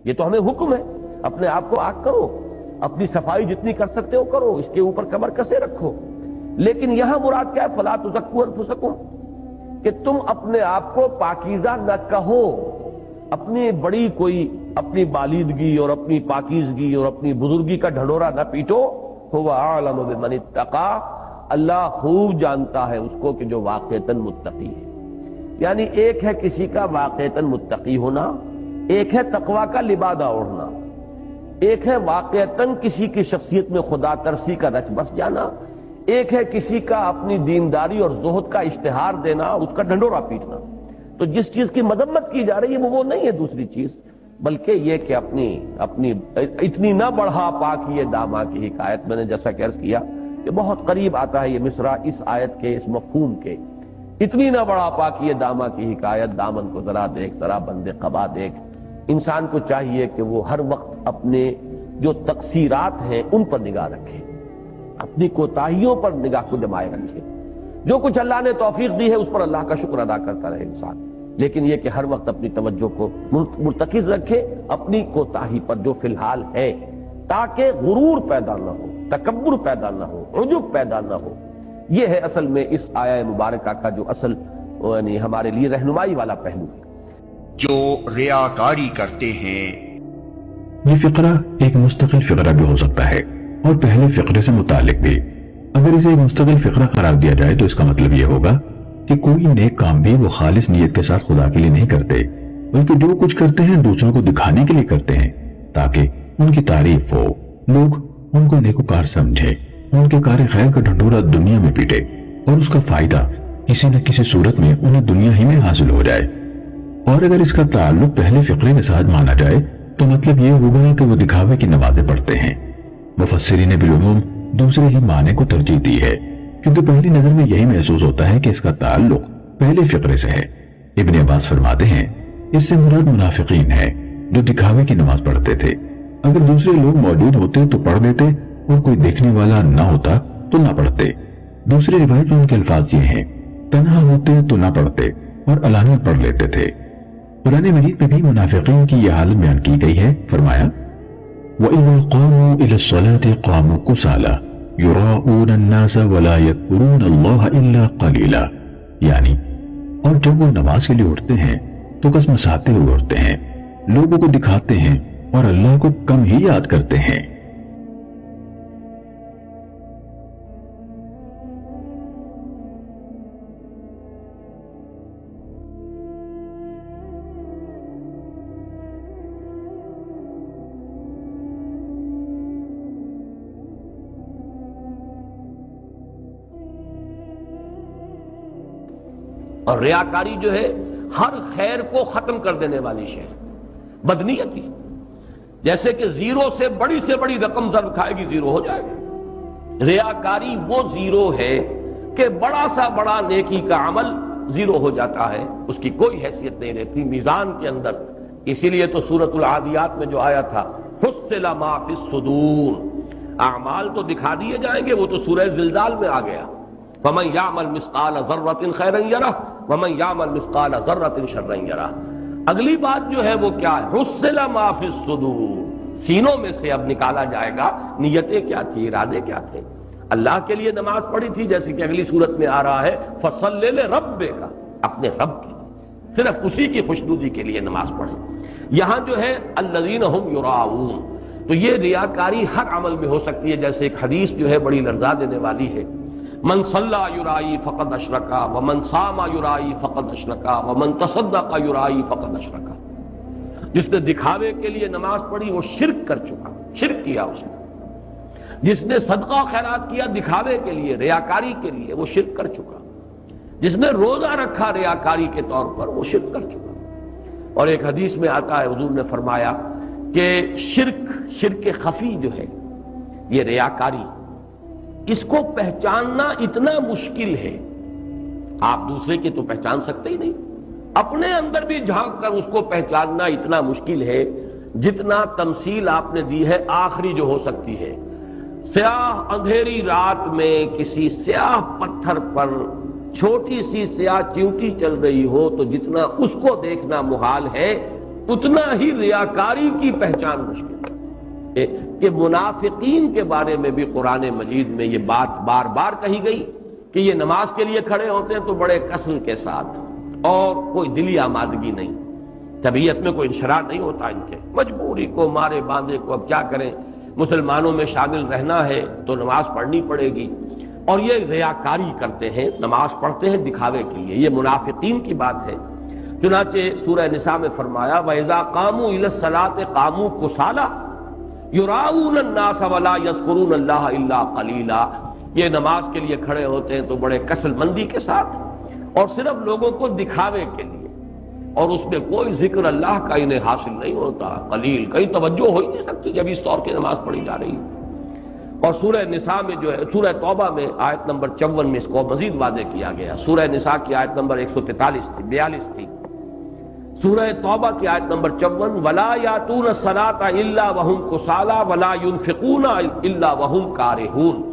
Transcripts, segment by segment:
یہ تو ہمیں حکم ہے، اپنے آپ کو پاک کرو، اپنی صفائی جتنی کر سکتے ہو کرو، اس کے اوپر کمر کسے رکھو. لیکن یہاں مراد کیا ہے؟ فَلَا تُزَكُّوا أَنفُسَكُمْ، کہ تم اپنے آپ کو پاکیزہ نہ کہو، اپنی بڑی کوئی اپنی بالیدگی اور اپنی پاکیزگی اور اپنی بزرگی کا ڈھڈورا نہ پیٹو. هُوَ أَعْلَمُ بِمَنِ اتَّقَىٰ، اللہ خوب جانتا ہے اس کو کہ جو واقعتاً متقی ہے. یعنی ایک ہے کسی کا واقعتاً متقی ہونا، ایک ہے تقوی کا لبادہ اوڑھنا، ایک ہے واقعتاً کسی کی شخصیت میں خدا ترسی کا رچ بس جانا، ایک ہے کسی کا اپنی دینداری اور زہد کا اشتہار دینا، اس کا ڈنڈورا پیٹنا. تو جس چیز کی مذمت کی جا رہی ہے وہ نہیں ہے دوسری چیز، بلکہ یہ کہ اپنی اتنی نہ بڑھا پاکیے دامہ کی حکایت. میں نے جیسا کہ عرض کیا کہ بہت قریب آتا ہے یہ مصرع اس آیت کے اس مفہوم کے. اتنی نہ بڑھا پاکیے دامہ کی حکایت، دامن کو ذرا دیکھ، ذرا بند قبا دیکھ. انسان کو چاہیے کہ وہ ہر وقت اپنے جو تقصیرات ہیں ان پر نگاہ رکھے، اپنی کوتاہیوں پر نگاہ کو جمائے رکھے. جو کچھ اللہ نے توفیق دی ہے اس پر اللہ کا شکر ادا کرتا رہے انسان، لیکن یہ کہ ہر وقت اپنی توجہ کو مرتکز رکھے اپنی کوتاہی پر جو فی الحال ہے، تاکہ غرور پیدا نہ ہو، تکبر پیدا نہ ہو، عجب پیدا نہ ہو. یہ ہے اصل میں اس آیہ مبارکہ کا جو اصل یعنی ہمارے لیے رہنمائی والا پہلو ہے. جو ریاکاری کرتے ہیں. یہ فقرہ ایک مستقل فقرہ بھی ہو سکتا ہے اور پہلے فقرے سے متعلق بھی. اگر اسے ایک مستقل فقرہ قرار دیا جائے تو اس کا مطلب یہ ہوگا کہ کوئی نیک کام بھی وہ خالص نیت کے ساتھ خدا کے لیے نہیں کرتے، بلکہ جو کچھ کرتے ہیں دوسروں کو دکھانے کے لیے کرتے ہیں تاکہ ان کی تعریف ہو، لوگ ان کو نیکوکار سمجھے، ان کے کار خیر کا ڈھنڈورا دنیا میں پیٹے اور اس کا فائدہ کسی نہ کسی صورت میں انہیں دنیا ہی میں حاصل ہو جائے. اور اگر اس کا تعلق پہلے فقرے کے ساتھ مانا جائے تو مطلب یہ ہوگا کہ وہ دکھاوے کی نمازیں پڑھتے ہیں. مفسرین نے بالعموم دوسرے ہی معنی کو ترجیح دی ہے، کیونکہ پہلی نظر میں یہی محسوس ہوتا ہے کہ اس کا تعلق پہلے فقرے سے ہے. ابن عباس فرماتے ہیں اس سے مراد منافقین ہے جو دکھاوے کی نماز پڑھتے تھے. اگر دوسرے لوگ موجود ہوتے تو پڑھ دیتے اور کوئی دیکھنے والا نہ ہوتا تو نہ پڑھتے. دوسری روایت میں ان کے الفاظ یہ ہیں تنہا ہوتے تو نہ پڑھتے اور علانیہ پڑھ لیتے تھے. قرآن مجید میں بھی منافقین کی یہ حالت بیان کی گئی ہے. فرمایا وَإِذَا قَامُوا إِلَى الصَّلَاةِ قَامُوا كُسَالَىٰ يُرَاءُونَ النَّاسَ وَلَا يَذْكُرُونَ اللَّهَ إِلَّا قَلِيلًا، یعنی اور جب وہ نماز کے لیے اٹھتے ہیں تو کسمساتے ہوئے اٹھتے ہیں، لوگوں کو دکھاتے ہیں اور اللہ کو کم ہی یاد کرتے ہیں. اور ریاکاری جو ہے ہر خیر کو ختم کر دینے والی شے، بدنیتی. جیسے کہ زیرو سے بڑی رقم ضرب کھائے گی زیرو ہو جائے گا. ریاکاری وہ زیرو ہے کہ بڑا سا بڑا نیکی کا عمل زیرو ہو جاتا ہے، اس کی کوئی حیثیت نہیں رہتی میزان کے اندر. اسی لیے تو سورۃ العادیات میں جو آیا تھا حصل ما فی الصدور، اعمال تو دکھا دیے جائیں گے، وہ تو سورہ زلزال میں آ گیا فَمَنْ يَعْمَلْ مِثْقَالَ ذَرَّةٍ خَيْرًا يَرَهُ وَمَنْ يَعْمَلْ مِثْقَالَ ذَرَّةٍ شَرًّا يَرَهُ. اگلی بات جو ہے وہ کیا ہے؟ حُصِّلَ مَا فِي الصُّدُورِ، سینوں میں سے اب نکالا جائے گا نیتیں کیا تھی، ارادے کیا تھے. اللہ کے لیے نماز پڑھی تھی جیسے کہ اگلی صورت میں آ رہا ہے فَصَلِّ لِرَبِّكَ، اپنے رب کے لیے، صرف اسی کی خوشنودی کے لیے نماز پڑھیں. یہاں جو ہے الَّذِينَ هُمْ يُرَاءُونَ، تو یہ ریاکاری ہر عمل میں ہو سکتی ہے. جیسے ایک حدیث جو ہے بڑی لرزا دینے والی ہے، من صلی یرائی فقد اشرکا ومن صام یرائی فقد اشرکا ومن تصدق یرائی فقد اشرکا. جس نے دکھاوے کے لیے نماز پڑھی وہ شرک کر چکا، شرک کیا اس نے. جس نے صدقہ خیرات کیا دکھاوے کے لیے، ریاکاری کے لیے، وہ شرک کر چکا. جس نے روزہ رکھا ریاکاری کے طور پر وہ شرک کر چکا. اور ایک حدیث میں آتا ہے حضور نے فرمایا کہ شرک خفی جو ہے یہ ریاکاری، اس کو پہچاننا اتنا مشکل ہے، آپ دوسرے کی تو پہچان سکتے ہی نہیں، اپنے اندر بھی جھانک کر اس کو پہچاننا اتنا مشکل ہے جتنا تمثیل آپ نے دی ہے آخری جو ہو سکتی ہے. سیاہ اندھیری رات میں کسی سیاہ پتھر پر چھوٹی سی سیاہ چیونٹی چل رہی ہو تو جتنا اس کو دیکھنا محال ہے، اتنا ہی ریاکاری کی پہچان مشکل ہے کہ منافقین کے بارے میں بھی قرآن مجید میں یہ بات بار بار کہی گئی کہ یہ نماز کے لیے کھڑے ہوتے ہیں تو بڑے کسل کے ساتھ اور کوئی دلی آمادگی نہیں، طبیعت میں کوئی انشراح نہیں ہوتا ان کے، مجبوری کو مارے باندھے کو اب کیا کریں، مسلمانوں میں شامل رہنا ہے تو نماز پڑھنی پڑے گی، اور یہ ریاکاری کرتے ہیں، نماز پڑھتے ہیں دکھاوے کے لیے، یہ منافقین کی بات ہے۔ چنانچہ سورہ نساء میں فرمایا وَإِذَا قَامُوا إِلَى الصَّلَاةِ قَامُوا كُسَالَىٰ يُرَاءُونَ النَّاسَ وَلَا يَذْكُرُونَ اللَّهَ إِلَّا قَلِيلًا، یہ نماز کے لیے کھڑے ہوتے ہیں تو بڑے کسل مندی کے ساتھ اور صرف لوگوں کو دکھاوے کے لیے، اور اس میں کوئی ذکر اللہ کا انہیں حاصل نہیں ہوتا، قلیل، کہیں توجہ ہو ہی نہیں سکتی جب اس طور کی نماز پڑھی جا رہی ہے۔ اور سورہ نساء میں جو ہے، سورہ توبہ میں آیت نمبر 54 میں اس کو مزید واضح کیا گیا، سورہ نساء کی آیت نمبر 143 تھی، 42 تھی، سورہ توبہ کی آیت نمبر 54 وَلَا يَأْتُونَ الصَّلَاةَ إِلَّا وَهُمْ كُسَالَىٰ وَلَا يُنْفِقُونَ إِلَّا وَهُمْ كَارِهُونَ،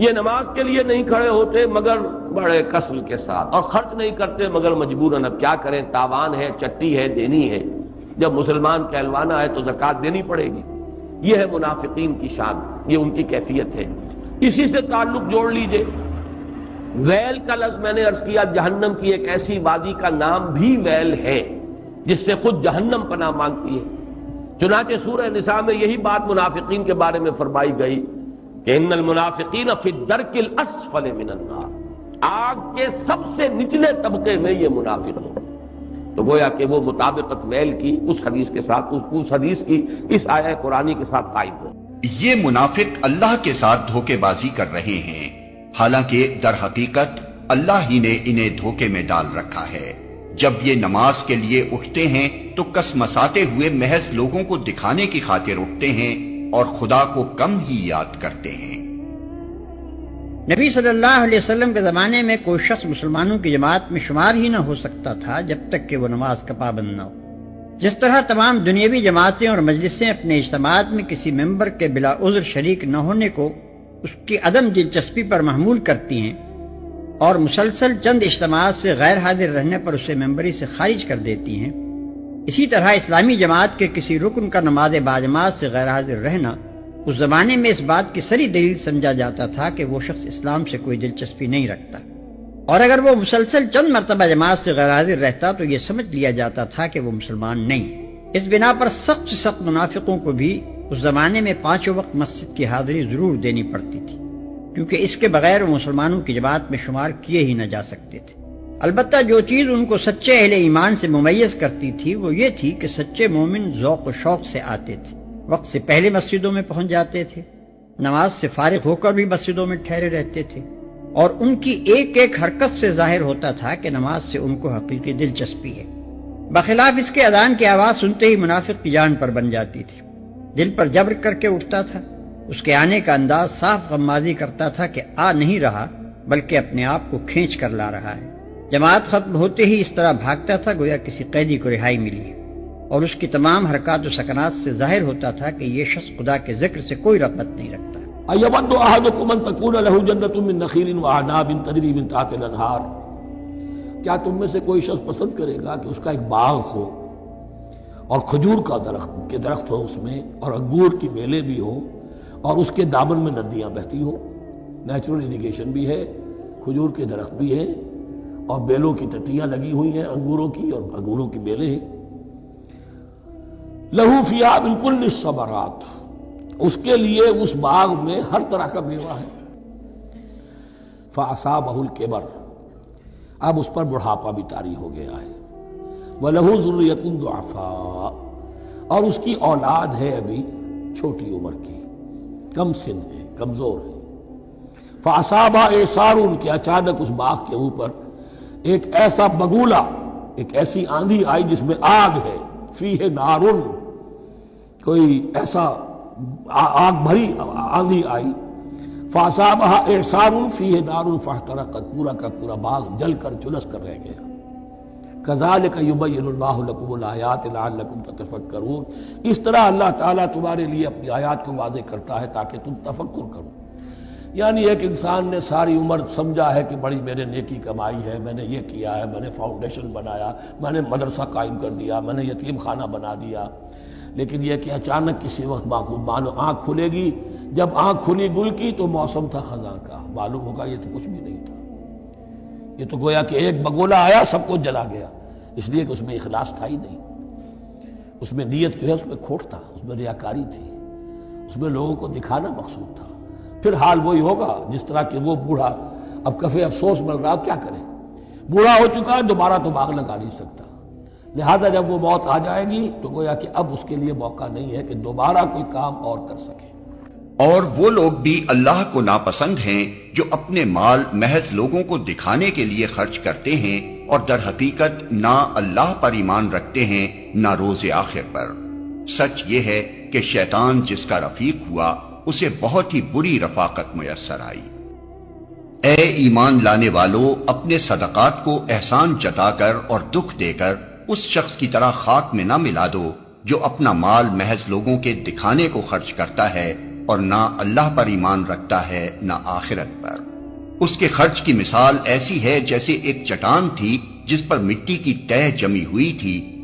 یہ نماز کے لیے نہیں کھڑے ہوتے مگر بڑے کسل کے ساتھ، اور خرچ نہیں کرتے مگر مجبوراً، اب کیا کریں، تاوان ہے، چٹی ہے، دینی ہے، جب مسلمان کہلوانا ہے تو زکوٰۃ دینی پڑے گی۔ یہ ہے منافقین کی شان، یہ ان کی کیفیت ہے۔ اسی سے تعلق جوڑ لیجئے، ویل کا لفظ میں نے عرض کیا، جہنم کی ایک ایسی وادی کا نام بھی ویل ہے جس سے خود جہنم پناہ مانگتی ہے۔ چنانچہ سورہ نساء میں یہی بات منافقین کے بارے میں فرمائی گئی کہ ان المنافقین فی الدرک الاسفل من النار، آگ کے سب سے نچلے طبقے میں یہ منافق ہوں۔ تو گویا کہ وہ مطابقت ویل کی اس حدیث کے ساتھ، اس حدیث کی اس آیہ قرآنی کے ساتھ قائم ہو۔ یہ منافق اللہ کے ساتھ دھوکے بازی کر رہے ہیں، حالانکہ در حقیقت اللہ ہی نے انہیں دھوکے میں ڈال رکھا ہے۔ جب یہ نماز کے لیے اٹھتے ہیں تو کسمساتے ہوئے محض لوگوں کو دکھانے کی خاطر اٹھتے ہیں اور خدا کو کم ہی یاد کرتے ہیں۔ نبی صلی اللہ علیہ وسلم کے زمانے میں کوئی شخص مسلمانوں کی جماعت میں شمار ہی نہ ہو سکتا تھا جب تک کہ وہ نماز کا پابند نہ ہو۔ جس طرح تمام دنیاوی جماعتیں اور مجلسیں اپنے اجتماعات میں کسی ممبر کے بلا عذر شریک نہ ہونے کو اس کی عدم دلچسپی پر محمول کرتی ہیں اور مسلسل چند اجتماعات سے غیر حاضر رہنے پر اسے ممبری سے خارج کر دیتی ہیں، اسی طرح اسلامی جماعت کے کسی رکن کا نماز باجماعت سے غیر حاضر رہنا اس زمانے میں اس بات کی سری دلیل سمجھا جاتا تھا کہ وہ شخص اسلام سے کوئی دلچسپی نہیں رکھتا، اور اگر وہ مسلسل چند مرتبہ جماعت سے غیر حاضر رہتا تو یہ سمجھ لیا جاتا تھا کہ وہ مسلمان نہیں ہے۔ اس بنا پر سخت سے سخت منافقوں کو بھی اس زمانے میں 5 وقت مسجد کی حاضری ضرور دینی پڑتی تھی، کیونکہ اس کے بغیر وہ مسلمانوں کی جماعت میں شمار کیے ہی نہ جا سکتے تھے۔ البتہ جو چیز ان کو سچے اہل ایمان سے ممیز کرتی تھی وہ یہ تھی کہ سچے مومن ذوق و شوق سے آتے تھے، وقت سے پہلے مسجدوں میں پہنچ جاتے تھے، نماز سے فارغ ہو کر بھی مسجدوں میں ٹھہرے رہتے تھے، اور ان کی ایک ایک حرکت سے ظاہر ہوتا تھا کہ نماز سے ان کو حقیقی دلچسپی ہے۔ بخلاف اس کے اذان کی آواز سنتے ہی منافق کی جان پر بن جاتی تھی، دل پر جبر کر کے اٹھتا تھا، اس کے آنے کا انداز صاف غمازی کرتا تھا کہ آ نہیں رہا بلکہ اپنے آپ کو کھینچ کر لا رہا ہے۔ جماعت ختم ہوتے ہی اس طرح بھاگتا تھا گویا کسی قیدی کو رہائی ملی ہے، اور اس کی تمام حرکات و سکنات سے ظاہر ہوتا تھا کہ یہ شخص خدا کے ذکر سے کوئی رغبت نہیں رکھتا۔ اَيَوَدُّ أَحَدُكُمْ أَن تَكُونَ لَهُ جَنَّةٌ مِّن نَخِيلٍ وَأَعْنَابٍ تَجْرِي مِن تَحْتِهَا الْأَنْهَارُ، کیا تم میں سے کوئی شخص پسند کرے گا کہ اس کا ایک باغ ہو اور کھجور کا درخت ہو اس میں، اور انگور کی بیلیں بھی ہوں، اور اس کے دامن میں ندیاں بہتی ہوں، نیچرل اریگیشن بھی ہے، کھجور کے درخت بھی ہیں اور بیلوں کی ٹٹیاں لگی ہوئی ہیں انگوروں کی، اور انگوروں کی بیلیں ہیں۔ لہو فیہا من کل الثمرات، اس کے لیے اس باغ میں ہر طرح کا میوہ ہے۔ فاصابہ الکبر، اب اس پر بڑھاپا بھی طاری ہو گیا ہے۔ وَلَهُ ذُرِّيَّةٌ ضُعَفَاء، اور اس کی اولاد ہے ابھی چھوٹی عمر کی، کم سن ہے، کمزور ہے۔ فاصابہ اعصار، کہ اچانک اس باغ کے اوپر ایک ایسا بگولا، ایک ایسی آندھی آئی جس میں آگ ہے، فیہ نارن، کوئی ایسا آگ بھری آندھی آئی، فاصابہ اعصار فیہ نار فاحترقت، پورا کا پورا باغ جل کر جھلس کر رہ گیا۔ کذالک یبین اللہ لکم الآیات لعلکم تتفکرون، اس طرح اللہ تعالیٰ تمہارے لیے اپنی آیات کو واضح کرتا ہے تاکہ تم تفکر کرو۔ یعنی ایک انسان نے ساری عمر سمجھا ہے کہ بڑی میرے نیکی کمائی ہے، میں نے یہ کیا ہے، میں نے فاؤنڈیشن بنایا، میں نے مدرسہ قائم کر دیا، میں نے یتیم خانہ بنا دیا، لیکن یہ کہ اچانک کسی وقت مانو آنکھ کھلے گی، جب آنکھ کھلی گل کی تو موسم تھا خزاں کا، معلوم ہوگا یہ تو کچھ بھی نہیں تھا، یہ تو گویا کہ ایک بگولا آیا سب کچھ جلا گیا، اس لیے کہ اس میں اخلاص تھا ہی نہیں، اس میں نیت جو ہے اس میں کھوٹ تھا، اس میں ریاکاری تھی، اس میں لوگوں کو دکھانا مقصود تھا۔ پھر حال وہی ہوگا جس طرح کہ وہ بوڑھا اب کفے افسوس مل رہا، کیا کرے، بوڑھا ہو چکا ہے، دوبارہ تو باغ لگا نہیں سکتا، لہذا جب وہ موت آ جائے گی تو گویا کہ اب اس کے لیے موقع نہیں ہے کہ دوبارہ کوئی کام اور کر سکے۔ اور وہ لوگ بھی اللہ کو ناپسند ہیں جو اپنے مال محض لوگوں کو دکھانے کے لیے خرچ کرتے ہیں اور در حقیقت نہ اللہ پر ایمان رکھتے ہیں نہ روز آخر پر۔ سچ یہ ہے کہ شیطان جس کا رفیق ہوا اسے بہت ہی بری رفاقت میسر آئی۔ اے ایمان لانے والوں، اپنے صدقات کو احسان جتا کر اور دکھ دے کر اس شخص کی طرح خاک میں نہ ملا دو جو اپنا مال محض لوگوں کے دکھانے کو خرچ کرتا ہے اور نہ اللہ پر ایمان رکھتا ہے نہ آخرت پر۔ اس کے خرچ کی مثال ایسی ہے جیسے ایک چٹان تھی جس پر مٹی کی تہ جمی ہوئی تھی،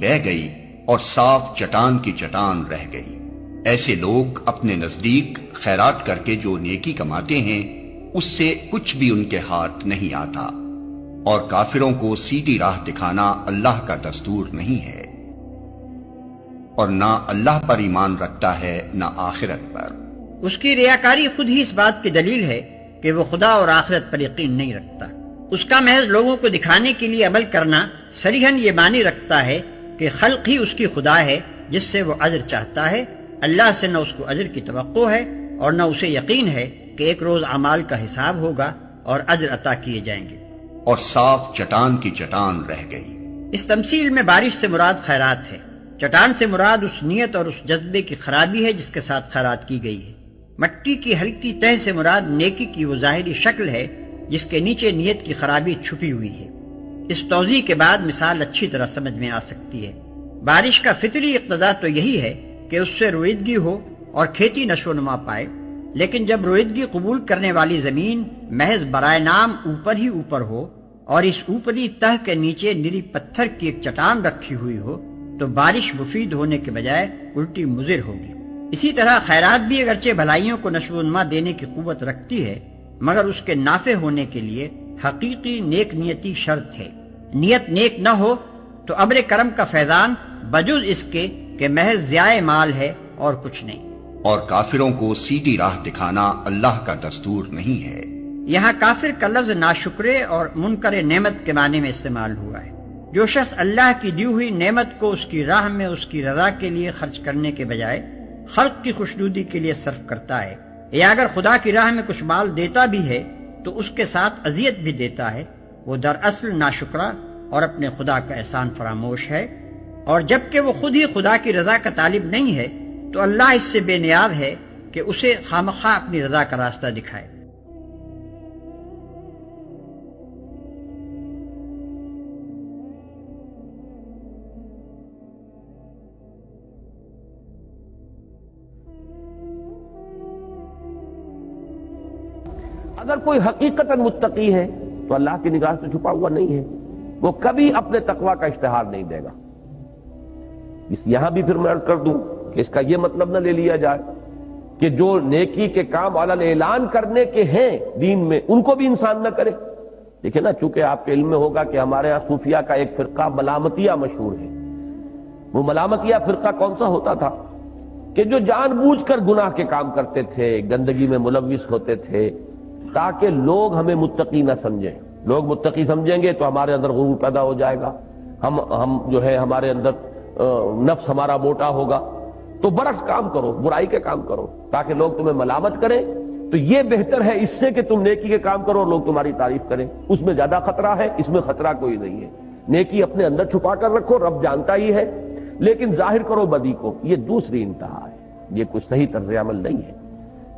بہہ گئی اور صاف چٹان کی چٹان رہ گئی۔ ایسے لوگ اپنے نزدیک خیرات کر کے جو نیکی کماتے ہیں اس سے کچھ بھی ان کے ہاتھ نہیں آتا، اور کافروں کو سیدھی راہ دکھانا اللہ کا دستور نہیں ہے، اور نہ اللہ پر ایمان رکھتا ہے نہ آخرت پر۔ اس کی ریاکاری خود ہی اس بات کی دلیل ہے کہ وہ خدا اور آخرت پر یقین نہیں رکھتا۔ اس کا محض لوگوں کو دکھانے کے لیے عمل کرنا صریحاً یہ معنی رکھتا ہے کہ خلق ہی اس کی خدا ہے جس سے وہ اجر چاہتا ہے، اللہ سے نہ اس کو اجر کی توقع ہے اور نہ اسے یقین ہے کہ ایک روز اعمال کا حساب ہوگا اور اجر عطا کیے جائیں گے۔ اور صاف چٹان کی چٹان رہ گئی۔ اس تمثیل میں بارش سے مراد خیرات ہے، چٹان سے مراد اس نیت اور اس جذبے کی خرابی ہے جس کے ساتھ خیرات کی گئی ہے، مٹی کی ہلکی تہ سے مراد نیکی کی وہ ظاہری شکل ہے جس کے نیچے نیت کی خرابی چھپی ہوئی ہے۔ اس توضیح کے بعد مثال اچھی طرح سمجھ میں آ سکتی ہے۔ بارش کا فطری اقتضا تو یہی ہے کہ اس سے رویدگی ہو اور کھیتی نشو و نما پائے، لیکن جب رویدگی قبول کرنے والی زمین محض برائے نام اوپر ہی اوپر ہو اور اس اوپری تہ کے نیچے نری پتھر کی ایک چٹان رکھی ہوئی ہو تو بارش مفید ہونے کے بجائے الٹی مضر ہوگی۔ اسی طرح خیرات بھی اگرچہ بھلائیوں کو نشو و نما دینے کی قوت رکھتی ہے، مگر اس کے نافع ہونے کے لیے حقیقی نیک نیتی شرط ہے۔ نیت نیک نہ ہو تو ابر کرم کا فیضان بجز اس کے کہ محض ضیاء مال ہے اور کچھ نہیں۔ اور کافروں کو سیدھی راہ دکھانا اللہ کا دستور نہیں ہے۔ یہاں کافر کا لفظ ناشکرے اور منکر نعمت کے معنی میں استعمال ہوا ہے۔ جو شخص اللہ کی دی ہوئی نعمت کو اس کی راہ میں اس کی رضا کے لیے خرچ کرنے کے بجائے خلق کی خوشنودی کے لیے صرف کرتا ہے، یا اگر خدا کی راہ میں کچھ مال دیتا بھی ہے تو اس کے ساتھ اذیت بھی دیتا ہے، وہ دراصل ناشکرا اور اپنے خدا کا احسان فراموش ہے، اور جبکہ وہ خود ہی خدا کی رضا کا طالب نہیں ہے تو اللہ اس سے بے نیاز ہے کہ اسے خامخواہ اپنی رضا کا راستہ دکھائے۔ اگر کوئی حقیقتاً متقی ہے تو اللہ کی نگاہ سے چھپا ہوا نہیں ہے، وہ کبھی اپنے تقوی کا اشتہار نہیں دے گا۔ یہاں بھی پھر میں عرض کر دوں کہ اس کا یہ مطلب نہ لے لیا جائے کہ جو نیکی کے کام علن اعلان کرنے کے ہیں دین میں ان کو بھی انسان نہ کرے۔ دیکھیں نا، چونکہ آپ کے علم میں ہوگا کہ ہمارے ہاں صوفیہ کا ایک فرقہ ملامتیہ مشہور ہے۔ وہ ملامتیہ فرقہ کون سا ہوتا تھا کہ جو جان بوجھ کر گناہ کے کام کرتے تھے، گندگی میں ملوث ہوتے تھے تاکہ لوگ ہمیں متقی نہ سمجھیں۔ لوگ متقی سمجھیں گے تو ہمارے اندر غرور پیدا ہو جائے گا، ہم جو ہے ہمارے اندر نفس ہمارا موٹا ہوگا، تو برعکس کام کرو، برائی کے کام کرو تاکہ لوگ تمہیں ملامت کریں، تو یہ بہتر ہے اس سے کہ تم نیکی کے کام کرو اور لوگ تمہاری تعریف کریں۔ اس میں زیادہ خطرہ ہے، اس میں خطرہ کوئی نہیں ہے۔ نیکی اپنے اندر چھپا کر رکھو، رب جانتا ہی ہے، لیکن ظاہر کرو بدی کو، یہ دوسری انتہا ہے، یہ کوئی صحیح طرز عمل نہیں ہے۔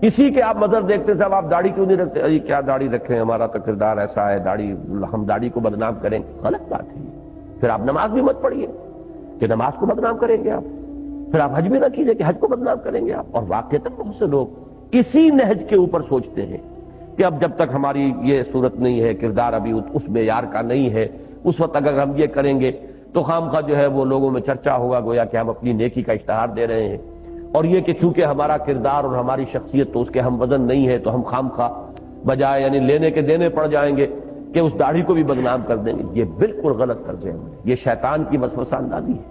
اسی کے آپ مظہر دیکھتے صاحب آپ داڑھی کیوں نہیں رکھتے؟ کیا داڑھی رکھیں، ہمارا تو کردار ایسا ہے، داڑھی، ہم داڑھی کو بدنام کریں، غلط بات ہے۔ پھر آپ نماز بھی مت پڑھیے کہ نماز کو بدنام کریں گے آپ۔ پھر آپ حج بھی نہ کیجئے کہ حج کو بدنام کریں گے آپ. اور واقعتاً بہت سے لوگ اسی نہج کے اوپر سوچتے ہیں کہ اب جب تک ہماری یہ صورت نہیں ہے، کردار ابھی اس معیار کا نہیں ہے، اس وقت اگر ہم یہ کریں گے تو خامخواہ جو ہے وہ لوگوں میں چرچا ہوگا، گویا کہ ہم اپنی نیکی کا اشتہار دے رہے ہیں. اور یہ کہ چونکہ ہمارا کردار اور ہماری شخصیت تو اس کے ہم وزن نہیں ہے، تو ہم خامخواہ بجائے یعنی لینے کے دینے پڑ جائیں گے کہ اس داڑھی کو بھی بدنام کر دیں گے. یہ بالکل غلط طرز عمل ہے، یہ شیطان کی وسوسہ اندازی ہے.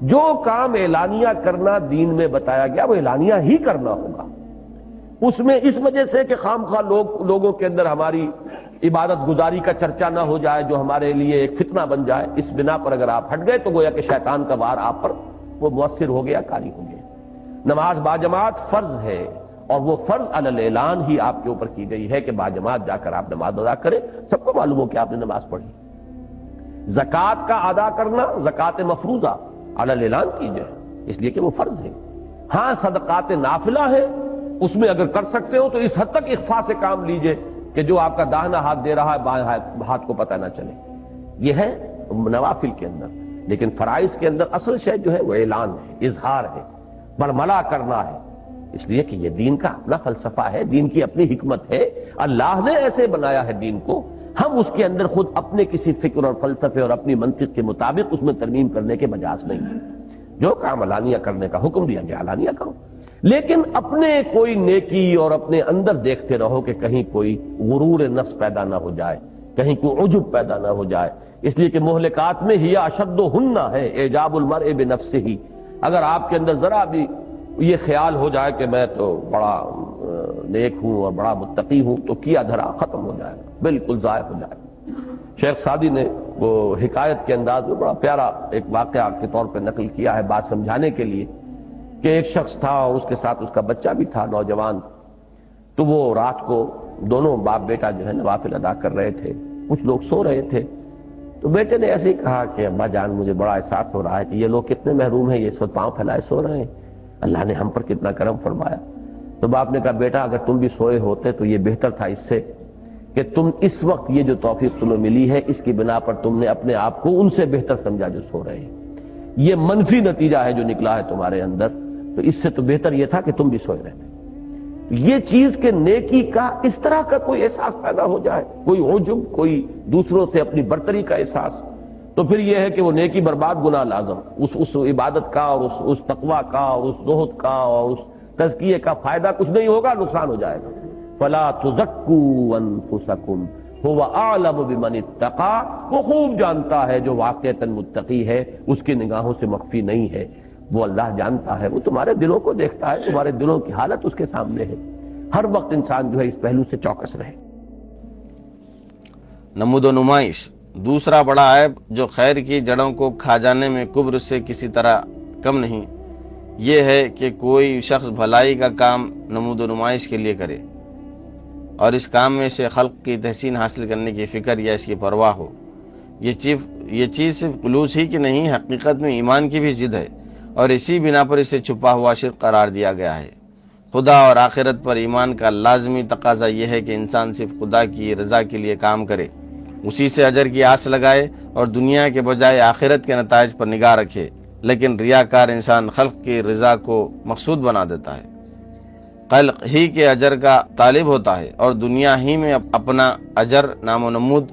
جو کام اعلانیہ کرنا دین میں بتایا گیا وہ اعلانیہ ہی کرنا ہوگا. اس میں اس وجہ سے کہ خامخواہ لوگوں کے اندر ہماری عبادت گزاری کا چرچا نہ ہو جائے جو ہمارے لیے ایک فتنہ بن جائے، اس بنا پر اگر آپ ہٹ گئے تو گویا کہ شیطان کا وار آپ پر وہ مؤثر ہو گیا، کاری ہو گیا. نماز باجماعت فرض ہے، اور وہ فرض علی الاعلان ہی آپ کے اوپر کی گئی ہے کہ باجماعت جا کر آپ نماز ادا کریں، سب کو معلوم ہو کہ آپ نے نماز پڑھی. زکوٰۃ کا ادا کرنا، زکوٰۃ مفروضہ علی الاعلان کیجئے، اس لیے کہ وہ فرض ہے. ہاں صدقات نافلہ ہے، اس میں اگر کر سکتے ہو تو اس حد تک اخفاء سے کام لیجئے کہ جو آپ کا داہنا ہاتھ دے رہا ہے بائیں ہاتھ کو پتہ نہ چلے. یہ ہے نوافل کے اندر. لیکن فرائض کے اندر اصل شے جو ہے وہ اعلان ہے، اظہار ہے، برملا کرنا ہے. اس لیے کہ یہ دین کا اپنا فلسفہ ہے، دین کی اپنی حکمت ہے، اللہ نے ایسے بنایا ہے دین کو. ہم اس کے اندر خود اپنے کسی فکر اور فلسفے اور اپنی منطق کے مطابق اس میں ترمیم کرنے کے مجاز نہیں ہے. جو کام علانیہ کرنے کا حکم دیا گیا علانیہ کرو، لیکن اپنے کوئی نیکی اور اپنے اندر دیکھتے رہو کہ کہیں کوئی غرور نفس پیدا نہ ہو جائے، کہیں کوئی عجب پیدا نہ ہو جائے. اس لیے کہ مہلکات میں ہی اشدہن ہے اعجاب المرء بنفسہ. اگر آپ کے اندر ذرا بھی یہ خیال ہو جائے کہ میں تو بڑا نیک ہوں اور بڑا متقی ہوں تو کیا دھرا ختم ہو جائے گا، بالکل ضائع ہو جائے گا. شیخ سعدی نے وہ حکایت کے انداز میں بڑا پیارا ایک واقعہ کے طور پہ نقل کیا ہے بات سمجھانے کے لیے کہ ایک شخص تھا اور اس کے ساتھ اس کا بچہ بھی تھا نوجوان. تو وہ رات کو دونوں باپ بیٹا جو ہے نوافل ادا کر رہے تھے. کچھ لوگ سو رہے تھے تو بیٹے نے ایسے ہی کہا کہ ابا جان مجھے بڑا احساس ہو رہا ہے کہ یہ لوگ کتنے محروم ہیں، یہ سو پاؤں پھیلائے سو رہے ہیں، اللہ نے ہم پر کتنا کرم فرمایا. تو باپ نے کہا بیٹا اگر تم بھی سوئے ہوتے تو یہ بہتر تھا اس سے کہ تم اس وقت یہ جو توفیق تمہیں ملی ہے اس کی بنا پر تم نے اپنے آپ کو ان سے بہتر سمجھا جو سو رہے ہیں. یہ منفی نتیجہ ہے جو نکلا ہے تمہارے اندر، تو اس سے تو بہتر یہ تھا کہ تم بھی سوئے رہتے. یہ چیز کہ نیکی کا اس طرح کا کوئی احساس پیدا ہو جائے، کوئی عجب، کوئی دوسروں سے اپنی برتری کا احساس، تو پھر یہ ہے کہ وہ نیکی برباد گناہ لازم. اس عبادت کا اور اس تقوی کا اور اس زہد کا اور اس تزکیے کا فائدہ کچھ نہیں ہوگا، نقصان ہو جائے گا. فلا تزکوا انفسکم هو اعلم بمن اتقى. وہ خوب جانتا ہے جو واقعتاً متقی ہے، اس کی نگاہوں سے مخفی نہیں ہے. وہ اللہ جانتا ہے، وہ تمہارے دلوں کو دیکھتا ہے، تمہارے دلوں کی حالت اس کے سامنے ہے. ہر وقت انسان جو ہے اس پہلو سے چوکس رہے. نمود و نمائش دوسرا بڑا عیب جو خیر کی جڑوں کو کھا جانے میں کبر سے کسی طرح کم نہیں، یہ ہے کہ کوئی شخص بھلائی کا کام نمود و نمائش کے لیے کرے اور اس کام میں سے خلق کی تحسین حاصل کرنے کی فکر یا اس کی پرواہ ہو. یہ چیز صرف خلوص ہی کی نہیں، حقیقت میں ایمان کی بھی ضد ہے، اور اسی بنا پر اسے چھپا ہوا شرک قرار دیا گیا ہے. خدا اور آخرت پر ایمان کا لازمی تقاضا یہ ہے کہ انسان صرف خدا کی رضا کے لیے کام کرے، اسی سے اجر کی آس لگائے اور دنیا کے بجائے آخرت کے نتائج پر نگاہ رکھے. لیکن ریاکار انسان خلق کی رضا کو مقصود بنا دیتا ہے، خلق ہی کے اجر کا طالب ہوتا ہے اور دنیا ہی میں اپنا اجر، نام و نمود،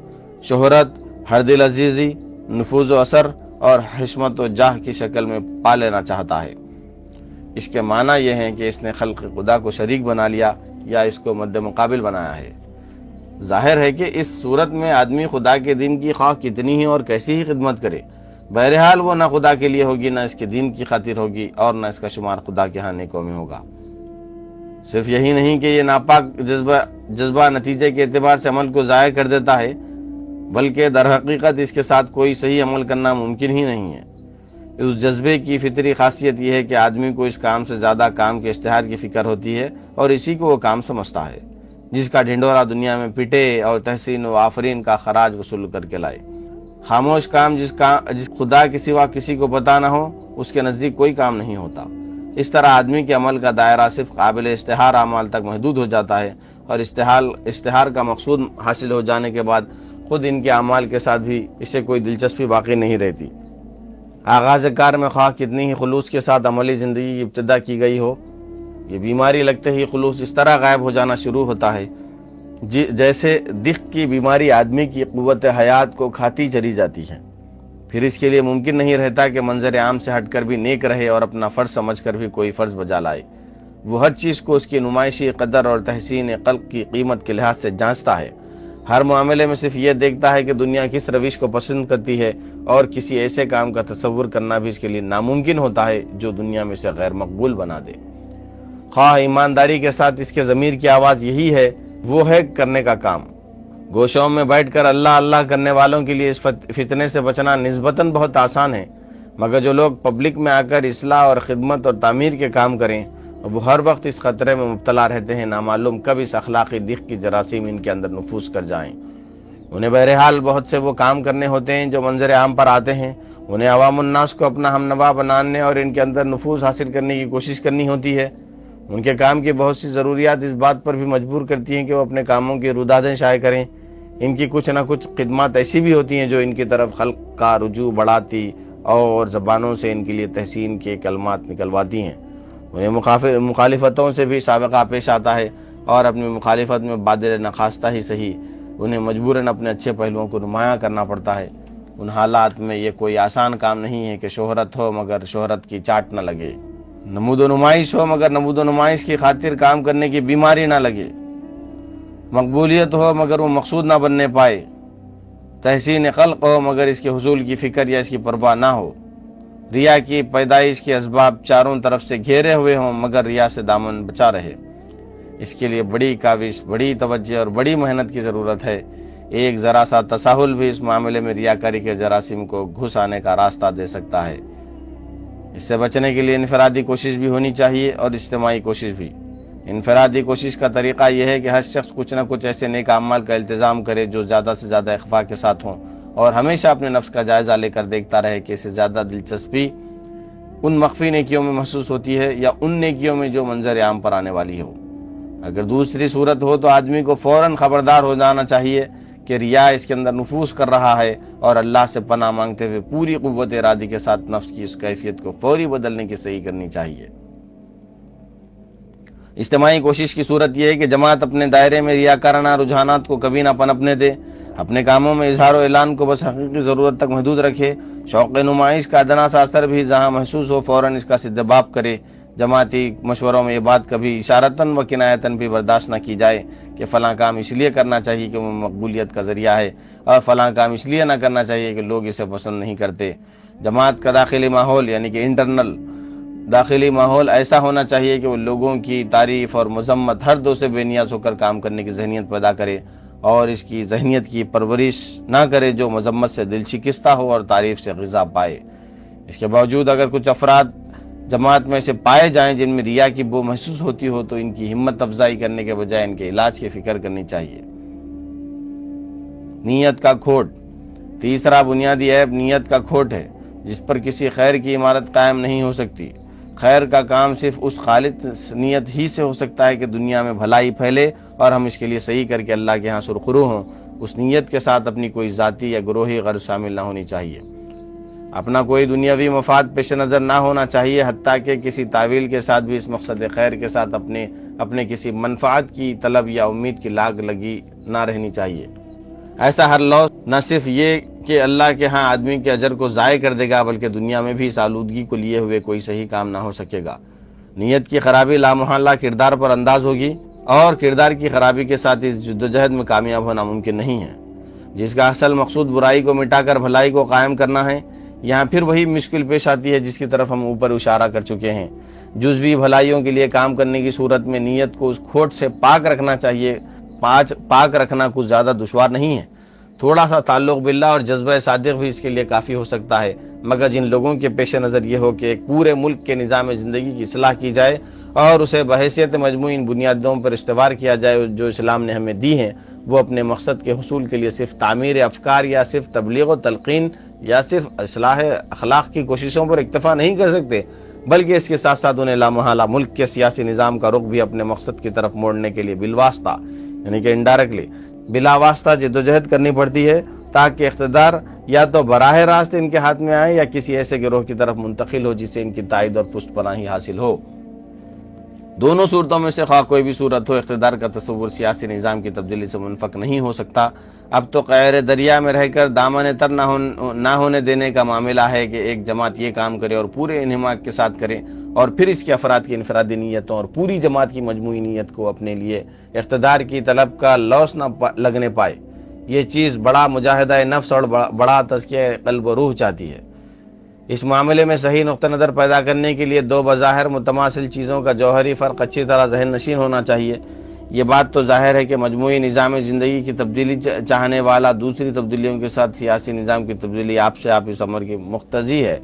شہرت، ہر دل عزیزی، نفوذ و اثر اور حشمت و جاہ کی شکل میں پا لینا چاہتا ہے. اس کے معنی یہ ہے کہ اس نے خلق خدا کو شریک بنا لیا یا اس کو مد مقابل بنایا ہے. ظاہر ہے کہ اس صورت میں آدمی خدا کے دین کی خواہ کتنی ہی اور کیسی ہی خدمت کرے، بہرحال وہ نہ خدا کے لیے ہوگی، نہ اس کے دین کی خاطر ہوگی، اور نہ اس کا شمار خدا کے ہاں نیکوں میں ہوگا. صرف یہی نہیں کہ یہ ناپاک جذبہ نتیجے کے اعتبار سے عمل کو ضائع کر دیتا ہے، بلکہ در حقیقت اس کے ساتھ کوئی صحیح عمل کرنا ممکن ہی نہیں ہے. اس جذبے کی فطری خاصیت یہ ہے کہ آدمی کو اس کام سے زیادہ کام کے اشتہار کی فکر ہوتی ہے اور اسی کو وہ کام سمجھتا ہے جس کا ڈھنڈورا دنیا میں پٹے اور تحسین و آفرین کا خراج وصول کر کے لائے. خاموش کام جس خدا کے سوا کسی کو پتہ نہ ہو، اس کے نزدیک کوئی کام نہیں ہوتا. اس طرح آدمی کے عمل کا دائرہ صرف قابل اشتہار اعمال تک محدود ہو جاتا ہے، اور اشتہار کا مقصود حاصل ہو جانے کے بعد خود ان کے اعمال کے ساتھ بھی اسے کوئی دلچسپی باقی نہیں رہتی. آغاز کار میں خواہ کتنی ہی خلوص کے ساتھ عملی زندگی کی ابتدا کی گئی ہو، یہ بیماری لگتے ہی خلوص اس طرح غائب ہو جانا شروع ہوتا ہے جیسے دق کی بیماری آدمی کی قوت حیات کو کھاتی چلی جاتی ہے۔ پھر اس کے لیے ممکن نہیں رہتا کہ منظر عام سے ہٹ کر بھی نیک رہے اور اپنا فرض سمجھ کر بھی کوئی فرض بجا لائے۔ وہ ہر چیز کو اس کی نمائشی قدر اور تحسین خلق کی قیمت کے لحاظ سے جانچتا ہے۔ ہر معاملے میں صرف یہ دیکھتا ہے کہ دنیا کس روش کو پسند کرتی ہے، اور کسی ایسے کام کا تصور کرنا بھی اس کے لیے ناممکن ہوتا ہے جو دنیا میں سے غیر مقبول بنا دے۔ خواہ ایمانداری کے ساتھ اس کے ضمیر کی آواز یہی ہے، وہ ہے کرنے کا کام۔ گوشوں میں بیٹھ کر اللہ اللہ کرنے والوں کے لیے اس فتنے سے بچنا نسبتاً بہت آسان ہے، مگر جو لوگ پبلک میں آ کر اصلاح اور خدمت اور تعمیر کے کام کریں، وہ ہر وقت اس خطرے میں مبتلا رہتے ہیں نامعلوم کب اس اخلاقی دق کی جراثیم ان کے اندر نفوذ کر جائیں۔ انہیں بہرحال بہت سے وہ کام کرنے ہوتے ہیں جو منظر عام پر آتے ہیں، انہیں عوام الناس کو اپنا ہمنوا بنانے اور ان کے اندر نفوذ حاصل کرنے کی کوشش کرنی ہوتی ہے۔ ان کے کام کی بہت سی ضروریات اس بات پر بھی مجبور کرتی ہیں کہ وہ اپنے کاموں کی رودادیں شائع کریں۔ ان کی کچھ نہ کچھ خدمات ایسی بھی ہوتی ہیں جو ان کی طرف خلق کا رجوع بڑھاتی اور زبانوں سے ان کے لیے تحسین کے کلمات نکلواتی ہیں۔ انہیں مخالفتوں سے بھی سابقہ پیش آتا ہے، اور اپنی مخالفت میں بادل نخواستہ ہی صحیح انہیں مجبوراً اپنے اچھے پہلوؤں کو نمایاں کرنا پڑتا ہے۔ ان حالات میں یہ کوئی آسان کام نہیں ہے کہ شہرت ہو مگر شہرت کی چاٹ نہ لگے، نمود و نمائش ہو مگر نمود و نمائش کی خاطر کام کرنے کی بیماری نہ لگے، مقبولیت ہو مگر وہ مقصود نہ بننے پائے، تحسین خلق ہو مگر اس کے حصول کی فکر یا اس کی پرواہ نہ ہو، ریا کی پیدائش کے اسباب چاروں طرف سے گھیرے ہوئے ہوں مگر ریا سے دامن بچا رہے۔ اس کے لیے بڑی کاوش، بڑی توجہ اور بڑی محنت کی ضرورت ہے۔ ایک ذرا سا تساہل بھی اس معاملے میں ریاکاری کے جراثیم کو گھس آنے کا راستہ دے سکتا ہے۔ اس سے بچنے کے لیے انفرادی کوشش بھی ہونی چاہیے اور اجتماعی کوشش بھی۔ انفرادی کوشش کا طریقہ یہ ہے کہ ہر شخص کچھ نہ کچھ ایسے نیک اعمال کا التزام کرے جو زیادہ سے زیادہ اخفاء کے ساتھ ہوں، اور ہمیشہ اپنے نفس کا جائزہ لے کر دیکھتا رہے کہ اسے زیادہ دلچسپی ان مخفی نیکیوں میں محسوس ہوتی ہے یا ان نیکیوں میں جو منظر عام پر آنے والی ہو۔ اگر دوسری صورت ہو تو آدمی کو فوراً خبردار ہو جانا چاہیے کہ ریا اس کے اندر نفوذ کر رہا ہے، اور اللہ سے پناہ مانگتے ہوئے پوری قوت ارادی کے ساتھ نفس کی اس کیفیت کو فوری بدلنے کی صحیح کرنی چاہیے۔ اجتماعی کوشش کی صورت یہ ہے کہ جماعت اپنے دائرے میں ریاکارانہ رجحانات کو کبھی نہ پنپنے دے، اپنے کاموں میں اظہار و اعلان کو بس حقیقی ضرورت تک محدود رکھے، شوق نمائش کا ادنا سا اثر بھی جہاں محسوس ہو فوراً اس کا سدباب کرے۔ جماعتی مشوروں میں یہ بات کبھی اشارتاً و کنایتاً بھی برداشت نہ کی جائے کہ فلاں کام اس لیے کرنا چاہیے کہ وہ مقبولیت کا ذریعہ ہے، اور فلاں کام اس لیے نہ کرنا چاہیے کہ لوگ اسے پسند نہیں کرتے۔ جماعت کا داخلی ماحول یعنی کہ انٹرنل داخلی ماحول ایسا ہونا چاہیے کہ وہ لوگوں کی تعریف اور مذمت ہر دو سے بے نیاز ہو کر کام کرنے کی ذہنیت پیدا کرے، اور اس کی ذہنیت کی پرورش نہ کرے جو مذمت سے دل شکستہ ہو اور تعریف سے غذا پائے۔ اس کے باوجود اگر کچھ افراد جماعت میں سے پائے جائیں جن میں ریا کی بو محسوس ہوتی ہو تو ان کی ہمت افزائی کرنے کے بجائے ان کے علاج کی فکر کرنی چاہیے۔ نیت کا کھوٹ۔ تیسرا بنیادی عیب نیت کا کھوٹ ہے جس پر کسی خیر کی عمارت قائم نہیں ہو سکتی۔ خیر کا کام صرف اس خالص نیت ہی سے ہو سکتا ہے کہ دنیا میں بھلائی پھیلے اور ہم اس کے لیے صحیح کر کے اللہ کے ہاں سرخرو ہوں۔ اس نیت کے ساتھ اپنی کوئی ذاتی یا گروہی غرض شامل نہ ہونی چاہیے، اپنا کوئی دنیاوی مفاد پیش نظر نہ ہونا چاہیے، حتیٰ کہ کسی تعویل کے ساتھ بھی اس مقصد خیر کے ساتھ اپنے کسی منفعت کی طلب یا امید کی لاگ لگی نہ رہنی چاہیے۔ ایسا ہر لفظ نہ صرف یہ کہ اللہ کے ہاں آدمی کے اجر کو ضائع کر دے گا بلکہ دنیا میں بھی اس آلودگی کو لیے ہوئے کوئی صحیح کام نہ ہو سکے گا۔ نیت کی خرابی لامحالہ کردار پر انداز ہوگی، اور کردار کی خرابی کے ساتھ اس جدوجہد میں کامیاب ہونا ممکن نہیں ہے جس کا اصل مقصود برائی کو مٹا کر بھلائی کو قائم کرنا ہے۔ یہاں پھر وہی مشکل پیش آتی ہے جس کی طرف ہم اوپر اشارہ کر چکے ہیں۔ جزوی بھلائیوں کے لیے کام کرنے کی صورت میں نیت کو اس کھوٹ سے پاک رکھنا چاہیے۔ پاک رکھنا کچھ زیادہ دشوار نہیں ہے، تھوڑا سا تعلق باللہ اور جذبہ صادق بھی اس کے لیے کافی ہو سکتا ہے، مگر جن لوگوں کے پیش نظر یہ ہو کہ ایک پورے ملک کے نظام زندگی کی اصلاح کی جائے اور اسے بحیثیت مجموعی بنیادوں پر استوار کیا جائے جو اسلام نے ہمیں دی ہیں، وہ اپنے مقصد کے حصول کے لیے صرف تعمیر افکار یا صرف تبلیغ و تلقین یا صرف اصلاح اخلاق کی کوششوں پر اکتفا نہیں کر سکتے، بلکہ اس کے ساتھ ساتھ انہیں لامحالہ ملک کے سیاسی نظام کا رخ بھی اپنے مقصد کی طرف موڑنے کے لیے بالواسطہ یعنی کہ انڈائریکٹلی بلا واسطہ جدوجہد کرنی پڑتی ہے تاکہ اقتدار یا تو براہ راست ان کے ہاتھ میں آئے یا کسی ایسے گروہ کی طرف منتقل ہو جسے ان کی تائید اور پشت پناہی حاصل ہو۔ دونوں صورتوں میں سے خواہ کوئی بھی صورت ہو، اقتدار کا تصور سیاسی نظام کی تبدیلی سے منفک نہیں ہو سکتا۔ اب تو قعر دریا میں رہ کر دامن تر نہ ہونے دینے کا معاملہ ہے کہ ایک جماعت یہ کام کرے اور پورے انہماک کے ساتھ کرے، اور پھر اس کے افراد کی انفرادی نیتوں اور پوری جماعت کی مجموعی نیت کو اپنے لیے اقتدار کی طلب کا لوث نہ لگنے پائے۔ یہ چیز بڑا مجاہدہ نفس اور بڑا تزکیہ قلب و روح چاہتی ہے۔ اس معاملے میں صحیح نقطہ نظر پیدا کرنے کے لیے دو بظاہر متماثل چیزوں کا جوہری فرق اچھی طرح ذہن نشین ہونا چاہیے۔ یہ بات تو ظاہر ہے کہ مجموعی نظام زندگی کی تبدیلی چاہنے والا دوسری تبدیلیوں کے ساتھ سیاسی نظام کی تبدیلی آپ سے آپ اس امر کی مقتضی ہے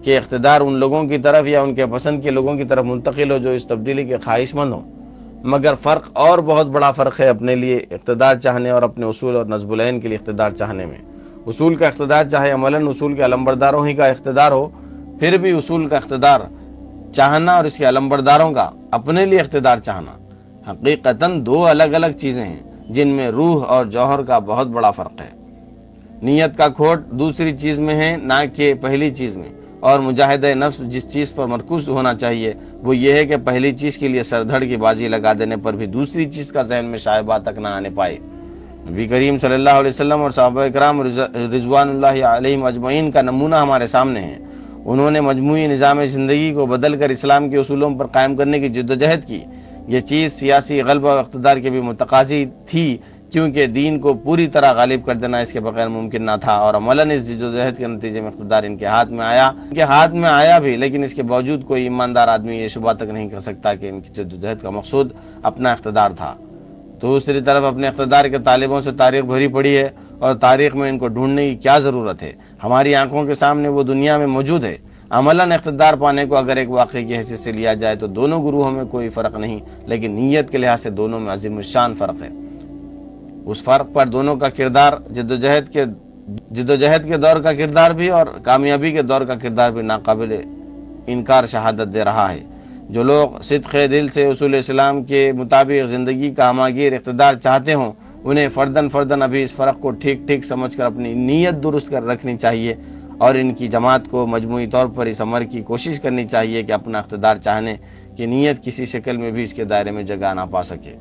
کہ اقتدار ان لوگوں کی طرف یا ان کے پسند کے لوگوں کی طرف منتقل ہو جو اس تبدیلی کے خواہش مند ہوں۔ مگر فرق اور بہت بڑا فرق ہے اپنے لیے اقتدار چاہنے اور اپنے اصول اور نصب العین کے لیے اقتدار چاہنے میں۔ اصول کا اقتدار چاہے عملاً اصول کے علمبرداروں ہی کا اقتدار ہو، پھر بھی اصول کا اقتدار چاہنا اور اس کے علمبرداروں کا اپنے لیے اقتدار چاہنا حقیقتاً دو الگ الگ چیزیں ہیں جن میں روح اور جوہر کا بہت بڑا فرق ہے۔ نیت کا کھوٹ دوسری چیز میں ہے نہ کہ پہلی چیز میں، اور مجاہدہ نفس جس چیز پر مرکوز ہونا چاہیے وہ یہ ہے کہ پہلی چیز کے لیے سر دھڑ کی بازی لگا دینے پر بھی دوسری چیز کا ذہن میں شائبہ تک نہ آنے پائے۔ نبی کریم صلی اللہ علیہ وسلم اور صحابہ کرام رضوان اللہ علیہم اجمعین کا نمونہ ہمارے سامنے ہے۔ انہوں نے مجموعی نظام زندگی کو بدل کر اسلام کے اصولوں پر قائم کرنے کی جدوجہد کی۔ یہ چیز سیاسی غلبہ و اقتدار کے بھی متقاضی تھی، کیونکہ دین کو پوری طرح غالب کر دینا اس کے بغیر ممکن نہ تھا، اور عملاً اس جدوجہد کے نتیجے میں اقتدار ان کے ہاتھ میں آیا بھی، لیکن اس کے باوجود کوئی ایماندار آدمی یہ شبہ تک نہیں کر سکتا کہ ان کی جدوجہد کا مقصود اپنا اقتدار تھا۔ دوسری طرف اپنے اقتدار کے طالبوں سے تاریخ بھری پڑی ہے، اور تاریخ میں ان کو ڈھونڈنے کی کیا ضرورت ہے؟ ہماری آنکھوں کے سامنے وہ دنیا میں موجود ہے۔ عملاً اقتدار پانے کو اگر ایک واقعے کی حیثیت سے لیا جائے تو دونوں گروہوں میں کوئی فرق نہیں، لیکن نیت کے لحاظ سے دونوں میں عظیم الشان فرق ہے۔ اس فرق پر دونوں کا کردار جدوجہد کے دور کا کردار بھی اور کامیابی کے دور کا کردار بھی ناقابل انکار شہادت دے رہا ہے۔ جو لوگ صدق دل سے اصول اسلام کے مطابق زندگی کا ہماگیر اقتدار چاہتے ہوں، انہیں فرداً ابھی اس فرق کو ٹھیک سمجھ کر اپنی نیت درست کر رکھنی چاہیے، اور ان کی جماعت کو مجموعی طور پر اس امر کی کوشش کرنی چاہیے کہ اپنا اقتدار چاہنے کی نیت کسی شکل میں بھی اس کے دائرے میں جگہ نہ پا سکے۔